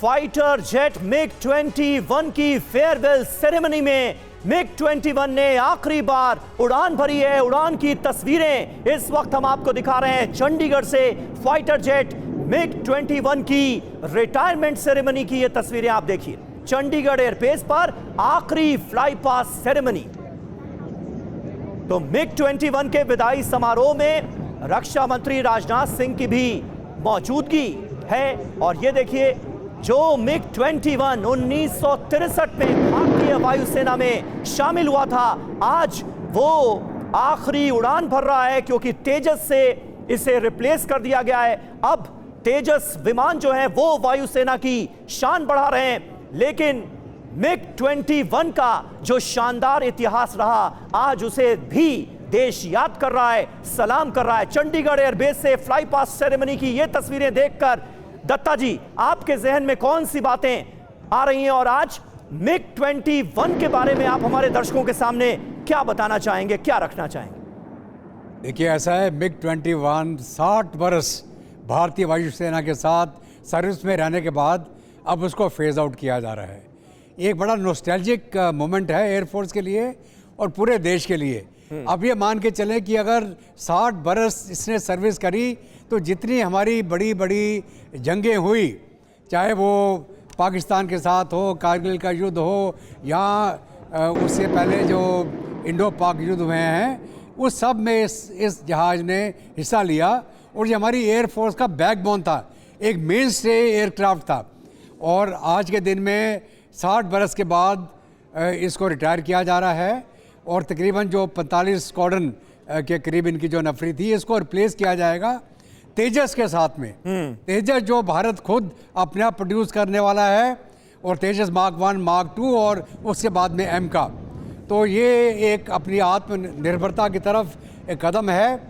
Fighter jet MiG-21 की farewell ceremony में MiG-21 ने आखिरी बार उड़ान भरी है। उड़ान की तस्वीरें इस वक्त हम आपको दिखा रहे हैं। चंडीगढ़ से फाइटर जेट MiG-21 की रिटायरमेंट सेरेमनी की ये तस्वीरें आप देखिए। चंडीगढ़ एयरबेस पर आखिरी फ्लाई पास सेरेमनी। तो MiG-21 के विदाई समारोह में रक्षा मंत्री राजनाथ सिंह की भी मौजूदगी है। और ये देखिए, जो MiG-21 1963 में भारतीय वायुसेना में शामिल हुआ था, आज वो आखिरी उड़ान भर रहा है क्योंकि तेजस से इसे रिप्लेस कर दिया गया है। अब तेजस विमान जो है वो वायुसेना की शान बढ़ा रहे हैं, लेकिन MiG-21 का जो शानदार इतिहास रहा, आज उसे भी देश याद कर रहा है, सलाम कर रहा है। चंडीगढ़ एयरबेस से फ्लाई पास सेरेमनी की ये तस्वीरें देखकर दत्ता जी, आपके जहन में कौन सी बातें आ रही हैं और आज MiG-21 के बारे में आप हमारे दर्शकों के सामने क्या बताना चाहेंगे, क्या रखना चाहेंगे? देखिए, ऐसा है, MiG-21 60 बरस भारतीय वायुसेना के साथ सर्विस में रहने के बाद अब उसको फेज आउट किया जा रहा है। एक बड़ा नॉस्टैल्जिक मोमेंट है एयरफोर्स के लिए और पूरे देश के लिए। अब ये मान के चलें कि अगर 60 बरस इसने सर्विस करी तो जितनी हमारी बड़ी बड़ी जंगें हुई, चाहे वो पाकिस्तान के साथ हो, कारगिल का युद्ध हो, या उससे पहले जो इंडो पाक युद्ध हुए हैं, उस सब में इस जहाज़ ने हिस्सा लिया। और ये हमारी एयरफोर्स का बैकबोन था, एक मेन स्टे एयरक्राफ्ट था। और आज के दिन में 60 बरस के बाद इसको रिटायर किया जा रहा है और तकरीबन जो 45 स्क्वाड्रन के करीब इनकी जो नफरी थी, इसको रिप्लेस किया जाएगा तेजस के साथ में। तेजस जो भारत खुद अपने आप प्रोड्यूस करने वाला है, और तेजस मार्क 1, मार्क 2 और उसके बाद में M का। तो ये एक अपनी आत्मनिर्भरता की तरफ एक कदम है।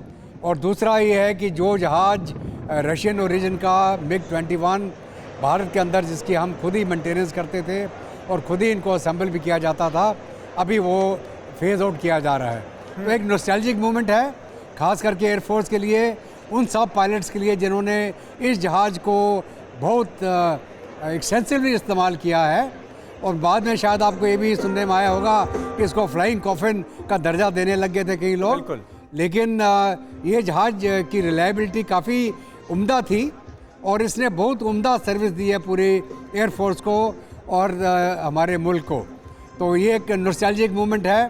और दूसरा ये है कि जो जहाज़ रशियन ओरिजिन का MiG-21 भारत के अंदर, जिसकी हम खुद ही मेंटेनेंस करते थे और खुद ही इनको असेंबल भी किया जाता था, अभी वो फेज आउट किया जा रहा है। तो एक नॉस्टैल्जिक मोमेंट है, खास करके एयरफोर्स के लिए, उन सब पायलट्स के लिए जिन्होंने इस जहाज़ को बहुत एक्सटेंसिवली इस्तेमाल किया है। और बाद में शायद आपको ये भी सुनने में आया होगा कि इसको फ्लाइंग कॉफिन का दर्जा देने लग गए थे कई लोग। लेकिन ये जहाज़ की रिलायबिलिटी काफ़ी उम्दा थी और इसने बहुत उम्दा सर्विस दी है पूरे एयरफोर्स को और हमारे मुल्क को। तो ये एक नॉस्टैल्जिक मोमेंट है।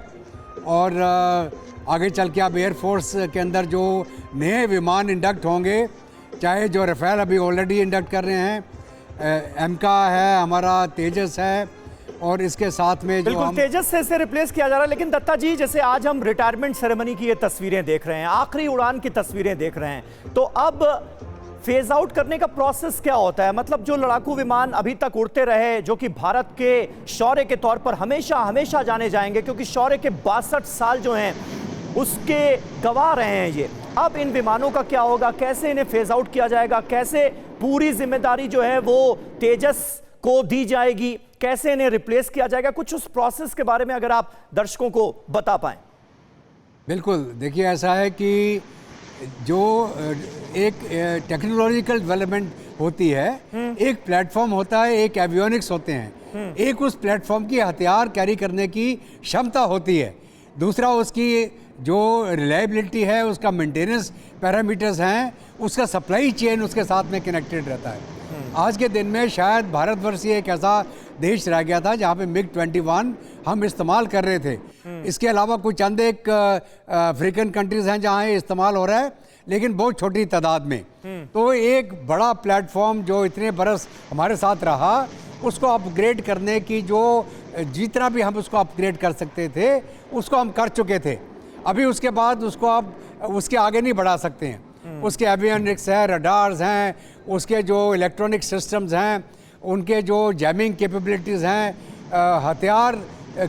और आगे चल के अब एयरफोर्स के अंदर जो नए विमान इंडक्ट होंगे, चाहे जो रफ़ेल अभी ऑलरेडी इंडक्ट कर रहे हैं, M का है, हमारा तेजस है, और इसके साथ में जो हम तेजस से इसे रिप्लेस किया जा रहा है। लेकिन दत्ता जी, जैसे आज हम रिटायरमेंट सेरेमनी की ये तस्वीरें देख रहे हैं, आखिरी उड़ान की तस्वीरें देख रहे हैं, तो अब फेज आउट करने का प्रोसेस क्या होता है? मतलब जो लड़ाकू विमान अभी तक उड़ते रहे, जो कि भारत के शौर्य के तौर पर हमेशा हमेशा जाने जाएंगे, क्योंकि शौर्य के 62 साल जो हैं उसके गवाह रहे हैं ये, अब इन विमानों का क्या होगा? कैसे इन्हें फेज आउट किया जाएगा? कैसे पूरी जिम्मेदारी जो है वो तेजस को दी जाएगी? कैसे इन्हें रिप्लेस किया जाएगा? कुछ उस प्रोसेस के बारे में अगर आप दर्शकों को बता पाएं। बिल्कुल, देखिए, ऐसा है कि जो एक टेक्नोलॉजिकल डेवलपमेंट होती है, एक प्लेटफॉर्म होता है, एक एवियोनिक्स होते हैं, एक उस प्लेटफॉर्म की हथियार कैरी करने की क्षमता होती है, दूसरा उसकी जो रिलायबिलिटी है, उसका मेंटेनेंस पैरामीटर्स हैं, उसका सप्लाई चेन उसके साथ में कनेक्टेड रहता है। आज के दिन में शायद भारतवर्ष एक ऐसा देश रह गया था जहाँ पे MiG-21 हम इस्तेमाल कर रहे थे। इसके अलावा कुछ चंद एक अफ्रीकन कंट्रीज हैं जहाँ ये इस्तेमाल हो रहा है, लेकिन बहुत छोटी तादाद में। तो एक बड़ा प्लेटफॉर्म जो इतने बरस हमारे साथ रहा, उसको अपग्रेड करने की जो जितना भी हम उसको अपग्रेड कर सकते थे, उसको हम कर चुके थे। अभी उसके बाद उसको आप उसके आगे नहीं बढ़ा सकते हैं। उसके एवियोनिक्स है, रडार्स हैं, उसके जो इलेक्ट्रॉनिक सिस्टम्स हैं, उनके जो जैमिंग कैपेबिलिटीज़ हैं, हथियार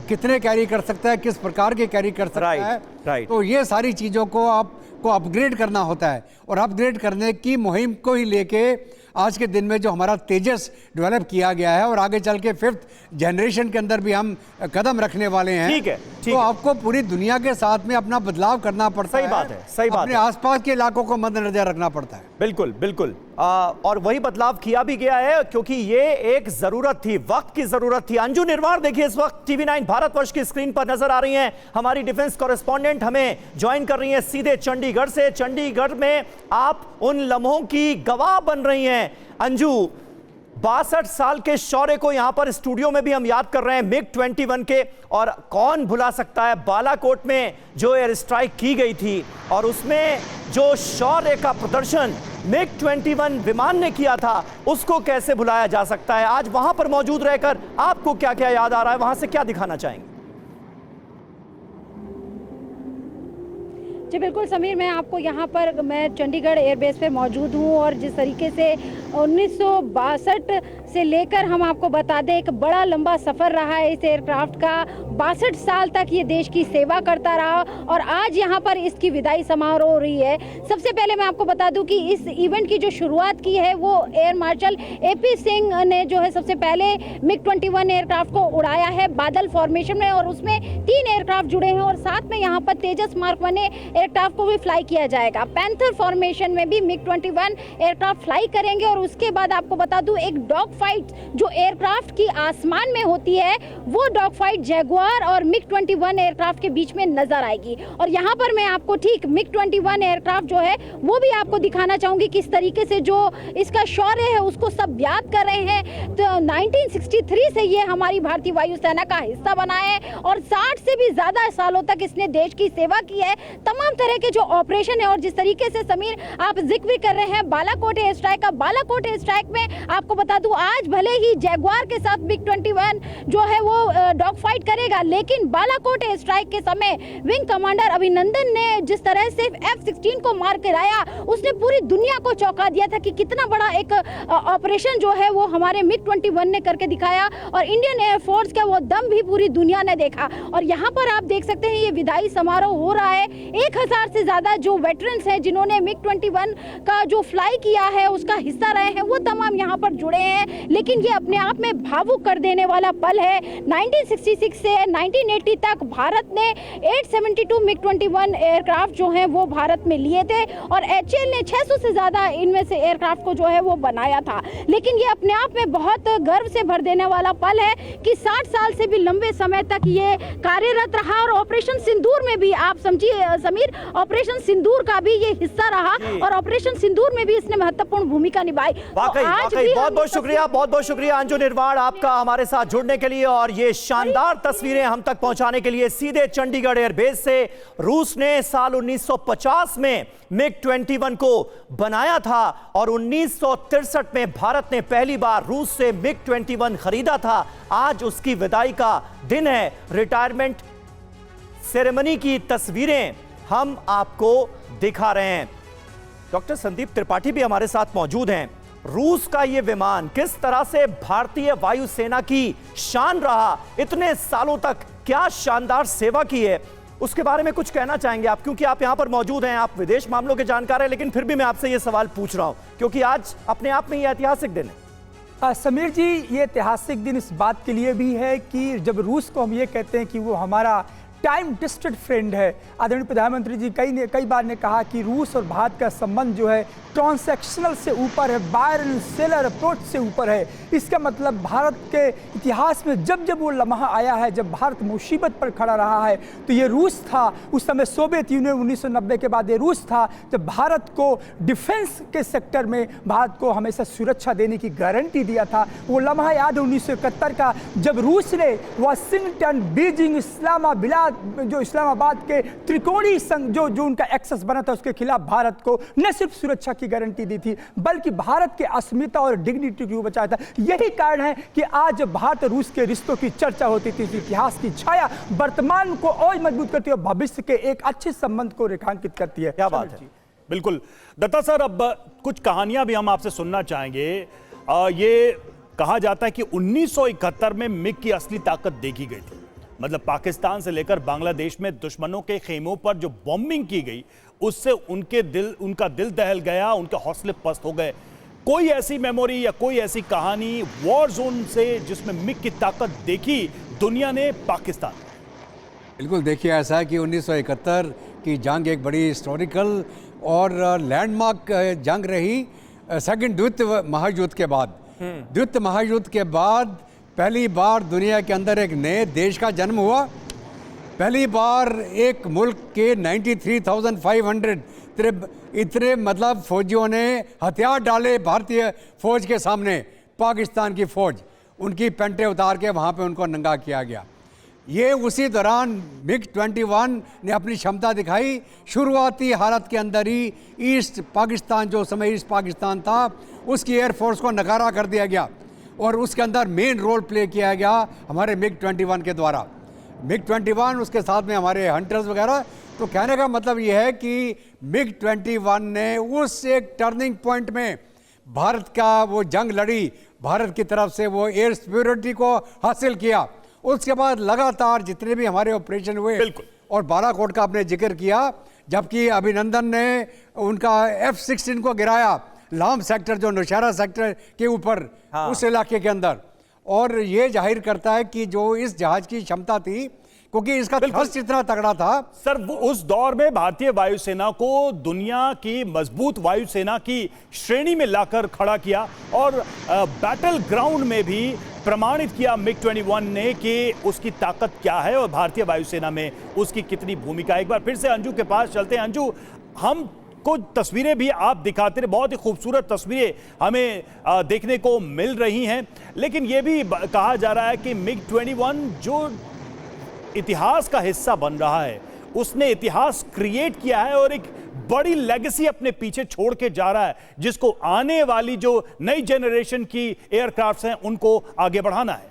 कितने कैरी कर सकता है, किस प्रकार के कैरी कर सकता है। तो ये सारी चीज़ों को आपको अपग्रेड करना होता है। और अपग्रेड करने की मुहिम को ही लेके आज के दिन में जो हमारा तेजस डेवलप किया गया है, और आगे चल के 5th जनरेशन के अंदर भी हम कदम रखने वाले हैं। ठीक है, तो आपको पूरी दुनिया के साथ में अपना बदलाव करना पड़ता है। सही बात है, सही बात है। अपने आसपास के इलाकों को मद्देनजर रखना पड़ता है। बिल्कुल बिल्कुल। और वही बदलाव किया भी गया है क्योंकि ये एक जरूरत थी, वक्त की जरूरत थी। अंजू निर्वाण देखिए इस वक्त टीवी9 भारतवर्ष की स्क्रीन पर नजर आ रही हैं। हमारी डिफेंस कॉरेस्पॉन्डेंट हमें ज्वाइन कर रही हैं सीधे चंडीगढ़ से। चंडीगढ़ में आप उन लम्हों की गवाह बन रही हैं। अंजू, 62 साल के शौर्य को यहां पर स्टूडियो में भी हम याद कर रहे हैं, MiG-21 के। और कौन भुला सकता है बालाकोट में जो एयर स्ट्राइक की गई थी और उसमें जो शौर्य का प्रदर्शन MiG-21 विमान ने किया था, उसको कैसे भुलाया जा सकता है। आज वहां पर मौजूद रहकर आपको क्या क्या याद आ रहा है, वहां से क्या दिखाना चाहेंगे? जी बिल्कुल समीर, मैं आपको यहाँ पर मैं चंडीगढ़ एयरबेस पे मौजूद हूँ और जिस तरीके से 1962 से लेकर हम आपको बता दें एक बड़ा लंबा सफ़र रहा है इस एयरक्राफ्ट का। 62 साल तक ये देश की सेवा करता रहा और आज यहाँ पर इसकी विदाई समारोह हो रही है। सबसे पहले मैं आपको बता दूं कि इस इवेंट की जो शुरुआत की है वो एयर मार्शल AP सिंह ने जो है सबसे पहले MiG-21 एयरक्राफ्ट को उड़ाया है बादल फॉर्मेशन में, और उसमें 3 एयरक्राफ्ट जुड़े हैं और साथ में यहाँ पर तेजस मार्क 1 एयरक्राफ्ट को भी फ्लाई किया जाएगा। पैंथर फॉर्मेशन में भी MiG-21 एयरक्राफ्ट फ्लाई करेंगे और उसके बाद आपको बता दूं एक डॉग फाइट जो एयरक्राफ्ट की आसमान में होती है वो डॉग फाइट जैगुआर और MiG-21 एयरक्राफ्ट के बीच में नजर आएगी। और यहाँ पर मैं आपको ठीक MiG-21 एयरक्राफ्ट जो है वो भी आपको दिखाना चाहूंगी किस तरीके से जो इसका शौर्य है उसको सब याद कर रहे हैं। तो 1963 से ये हमारी भारतीय वायुसेना का हिस्सा बना है और 60 से भी ज्यादा सालों तक इसने देश की सेवा की है। तमाम तरह के जो ऑपरेशन है और जिस तरीके से समीर आप जिक्र कर रहे हैं बालाकोट एयर स्ट्राइक का, बालाकोट एयर स्ट्राइक में आपको बता दूं आज भले ही जैगुआर के साथ MiG-21 जो है वो डॉग फाइट करेगा, लेकिन बालाकोट एयर स्ट्राइक के समय विंग कमांडर अभिनंदन ने जिस तरह से F-16 को मार कराया उसने पूरी दुनिया को चौंका दिया था कि कितना बड़ा एक ऑपरेशन जो है वो हमारे MiG-21 ने करके दिखाया और इंडियन एयरफोर्स का वो दम भी पूरी दुनिया ने देखा। और यहाँ पर आप देख सकते हैं ये विदाई समारोह हो रहा है। 1000 से ज्यादा जो वेटरन्स हैं जिन्होंने MiG-21 का जो फ्लाई किया है उसका हिस्सा रहे हैं वो तमाम यहाँ पर जुड़े हैं। लेकिन ये अपने आप में भावुक कर देने वाला पल है। 1966 से 1980 तक भारत ने 872 MiG-21 एयरक्राफ्ट जो हैं वो भारत में लिए थे और HAL ने 600 से ज्यादा इनमें से एयरक्राफ्ट को जो है वो बनाया था। लेकिन ये अपने आप में बहुत गर्व से भर देने वाला पल है कि 60 साल से भी लंबे समय तक ये कार्यरत रहा और ऑपरेशन सिंदूर में भी आप समझिए समीर, ऑपरेशन सिंदूर का भी ये हिस्सा रहा और ऑपरेशन सिंदूर में भी इसने महत्वपूर्ण भूमिका निभाई। वाकई बहुत बहुत शुक्रिया अंजू निर्वाण आपका हमारे साथ जुड़ने के लिए और ये शानदार तस्वीरें हम तक पहुंचाने के लिए। सीधे चंडीगढ़ एयरबेस से रूस ने साल 1950 में MiG-21 को बनाया था और 1963 में भारत ने पहली बार रूस से MiG-21 खरीदा था। आज उसकी विदाई का दिन है। रिटायरमेंट सेरेमनी की तस्वीरें हम आपको दिखा रहे हैं। डॉक्टर संदीप त्रिपाठी भी हमारे साथ मौजूद हैं। रूस का ये विमान किस तरह से भारतीय वायुसेना की शान रहा, इतने सालों तक क्या शानदार सेवा की है, उसके बारे में कुछ कहना चाहेंगे आप? क्योंकि आप यहां पर मौजूद हैं, आप विदेश मामलों के जानकार हैं, लेकिन फिर भी मैं आपसे ये सवाल पूछ रहा हूं क्योंकि आज अपने आप में ये ऐतिहासिक दिन है। समीर जी, ये ऐतिहासिक दिन इस बात के लिए भी है कि जब रूस को हम ये कहते हैं कि वो हमारा टाइम टेस्टेड फ्रेंड है। आदरणीय प्रधानमंत्री जी कई बार ने कहा कि रूस और भारत का संबंध जो है ट्रांसैक्शनल से ऊपर है, बायर एंड सेलर अप्रोच से ऊपर है। इसका मतलब भारत के इतिहास में जब जब वो लम्हा आया है, जब भारत मुसीबत पर खड़ा रहा है, तो ये रूस था। उस समय सोवियत यूनियन 1990 के बाद ये रूस था जब भारत को डिफेंस के सेक्टर में भारत को हमेशा सुरक्षा देने की गारंटी दिया था। वो लम्हा याद है 1971 का, जब रूस ने वाशिंगटन, बीजिंग, इस्लामाबाद के त्रिकोणीय संघ जो उनका एक्सेस बना था उसके खिलाफ भारत को न सिर्फ सुरक्षा की गारंटी दी थी बल्कि भारत के अस्मिता और डिग्निटी को बचाया था। यही कारण है कि आज भारत रूस के रिश्तों की चर्चा होती थी। इतिहास की छाया वर्तमान को और मजबूत करती है और भविष्य के एक अच्छे संबंध को रेखांकित करती है। क्या बात है। बिल्कुल दत्ता सर, अब कुछ कहानियां भी हम आपसे सुनना चाहेंगे। ये कहा जाता है कि 1971 में मिग की असली ताकत देखी गई थी। मतलब पाकिस्तान से लेकर बांग्लादेश में दुश्मनों के खेमों पर जो बॉम्बिंग की गई उससे उनका दिल दहल गया, उनके हौसले पस्त हो गए। कोई ऐसी मेमोरी या कोई ऐसी कहानी वॉर जोन से जिसमें मिग की ताकत देखी दुनिया ने पाकिस्तान? बिल्कुल, देखिए ऐसा है कि 1971 की जंग एक बड़ी हिस्टोरिकल और लैंडमार्क जंग रही सेकंड द्वितीय महायुद्ध के बाद, द्वितीय महायुद्ध के बाद पहली बार दुनिया के अंदर एक नए देश का जन्म हुआ। पहली बार एक मुल्क के 93,500 इतने मतलब फौजियों ने हथियार डाले भारतीय फौज के सामने। पाकिस्तान की फौज, उनकी पेंटें उतार के वहाँ पे उनको नंगा किया गया। ये उसी दौरान MiG-21 ने अपनी क्षमता दिखाई। शुरुआती हालत के अंदर ही ईस्ट पाकिस्तान, जो समय ईस्ट पाकिस्तान था, उसकी एयरफोर्स को नकारा कर दिया गया और उसके अंदर मेन रोल प्ले किया गया हमारे MiG-21 के द्वारा। MiG-21 उसके साथ में हमारे हंटर्स वगैरह। तो कहने का मतलब ये है कि MiG-21 ने उस एक टर्निंग पॉइंट में भारत का वो जंग लड़ी, भारत की तरफ से वो एयर सिक्योरिटी को हासिल किया। उसके बाद लगातार जितने भी हमारे ऑपरेशन हुए, और बालाकोट का आपने जिक्र किया, जबकि अभिनंदन ने उनका F-16 को गिराया लाम सेक्टर, जो नौशहरा सेक्टर के ऊपर, उस इलाके के अंदर। और ये जाहिर करता है कि जो इस जहाज की क्षमता थी, क्योंकि इसका थ्रस्ट इतना तगड़ा था। सर, उस दौर में भारतीय वायुसेना को दुनिया की मजबूत वायुसेना की श्रेणी में लाकर खड़ा किया और बैटल ग्राउंड में भी प्रमाणित किया MiG-21 ने कि उसकी ताकत क्या है और भारतीय वायुसेना में उसकी कितनी भूमिका। एक बार फिर से अंजू के पास चलते हैं। अंजू, हम कुछ तस्वीरें भी आप दिखाते रहे, बहुत ही खूबसूरत तस्वीरें हमें देखने को मिल रही हैं, लेकिन यह भी कहा जा रहा है कि MiG-21 जो इतिहास का हिस्सा बन रहा है, उसने इतिहास क्रिएट किया है और एक बड़ी लेगेसी अपने पीछे छोड़ के जा रहा है, जिसको आने वाली जो नई जनरेशन की एयरक्राफ्ट्स हैं उनको आगे बढ़ाना है।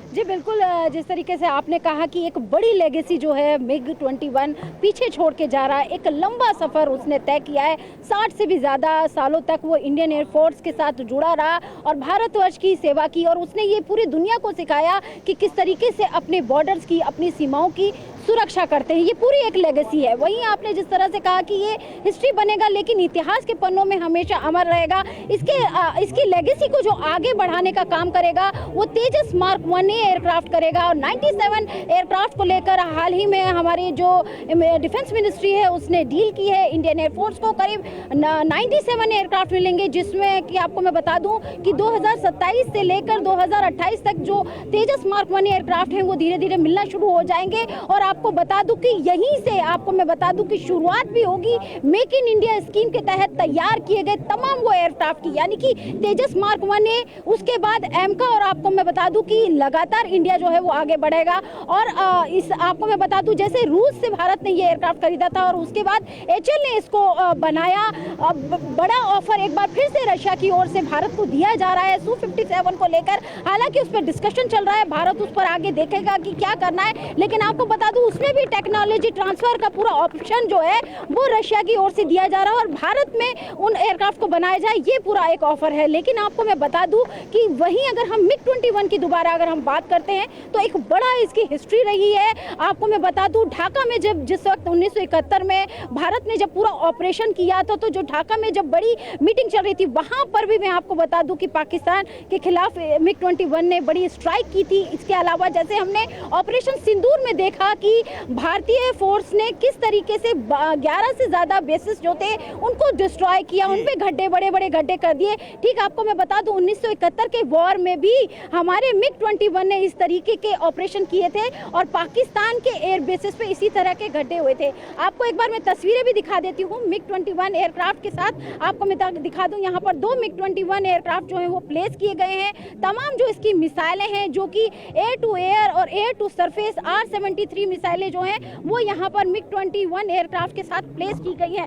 जी बिल्कुल, जिस तरीके से आपने कहा कि एक बड़ी लेगेसी जो है MiG-21 पीछे छोड़ के जा रहा है, एक लंबा सफ़र उसने तय किया है। 60 से भी ज़्यादा सालों तक वो इंडियन एयरफोर्स के साथ जुड़ा रहा और भारतवर्ष की सेवा की, और उसने ये पूरी दुनिया को सिखाया कि किस तरीके से अपने बॉर्डर्स की, अपनी सीमाओं की सुरक्षा करते हैं। ये पूरी एक लेगेसी है। वहीं आपने जिस तरह से कहा कि ये हिस्ट्री बनेगा, लेकिन इतिहास के पन्नों में हमेशा अमर रहेगा। इसकी लेगेसी को जो आगे बढ़ाने का काम करेगा वो तेजस मार्क 1 एयरक्राफ्ट करेगा। और 97 एयरक्राफ्ट को लेकर हाल ही में हमारी जो डिफेंस मिनिस्ट्री है उसने डील की है। इंडियन एयरफोर्स को करीब 97 एयरक्राफ्ट मिलेंगे, जिसमें कि आपको मैं बता दूं कि 2027 से लेकर 2028 तक जो तेजस मार्क 1 एयरक्राफ्ट हैं वो धीरे धीरे मिलना शुरू हो जाएंगे। और आपको बता दूं कि यहीं से आपको मैं बता दूं कि शुरुआत भी होगी मेक इन इंडिया स्कीम के तहत तैयार किए गए तमाम वो एयरक्राफ्ट की, यानी कि तेजस मार्क 1 है, उसके बाद एमका, और आपको मैं बता दूं कि लगातार इंडिया जो है वो आगे बढ़ेगा। और इस आपको मैं बता दूं जैसे रूस से भारत ने ये एयरक्राफ्ट खरीदा था और उसके बाद HAL ने इसको बनाया। बड़ा ऑफर एक बार फिर से रशिया की ओर से भारत को दिया जा रहा है Su-57 को लेकर। हालांकि उस पर डिस्कशन चल रहा है, भारत उस पर आगे देखेगा कि क्या करना है, लेकिन आपको बता दूं उसमें भी टेक्नोलॉजी ट्रांसफर का पूरा ऑप्शन जो है वो रशिया की ओर से दिया जा रहा है और भारत में उन एयरक्राफ्ट को बनाया जाए, ये पूरा एक ऑफर है। लेकिन आपको मैं बता दूं कि वहीं अगर हम MiG-21 की दोबारा अगर हम बात करते हैं तो एक बड़ा इसकी हिस्ट्री रही है। आपको मैं बता दूं ढाका में जब जिस वक्त 1971 में भारत ने जब पूरा ऑपरेशन किया था, तो जो ढाका में जब बड़ी मीटिंग चल रही थी वहां पर भी मैं आपको बता दूं कि पाकिस्तान के खिलाफ MiG-21 ने बड़ी स्ट्राइक की थी। इसके अलावा जैसे हमने ऑपरेशन सिंदूर में देखा कि भारतीय फोर्स ने किस तरीके से 11 से ज्यादा बेसिस जो थे उनको डिस्ट्रॉय किया, उन पे गड्ढे, बड़े बड़े गड्ढे कर दिए। ठीक आपको मैं बता दूं 1971 के वॉर में भी हमारे MiG-21 ने इस तरीके के ऑपरेशन किए थे और पाकिस्तान के एयर बेसिस पे इसी तरह के गड्ढे हुए थे। आपको एक बार मैं तस्वीरें भी दिखा देती हूँ MiG-21 एयरक्राफ्ट के साथ। आपको मैं दिखा दूं यहाँ पर 2 MiG-21 एयरक्राफ्ट जो है वो प्लेस किए गए हैं। तमाम जो इसकी मिसाइलें हैं जो कि एयर टू एयर और एयर टू सरफेस R-73 मिसाइलें जो हैं वो यहाँ पर MiG-21 एयरक्राफ्ट के साथ प्लेस की गई हैं।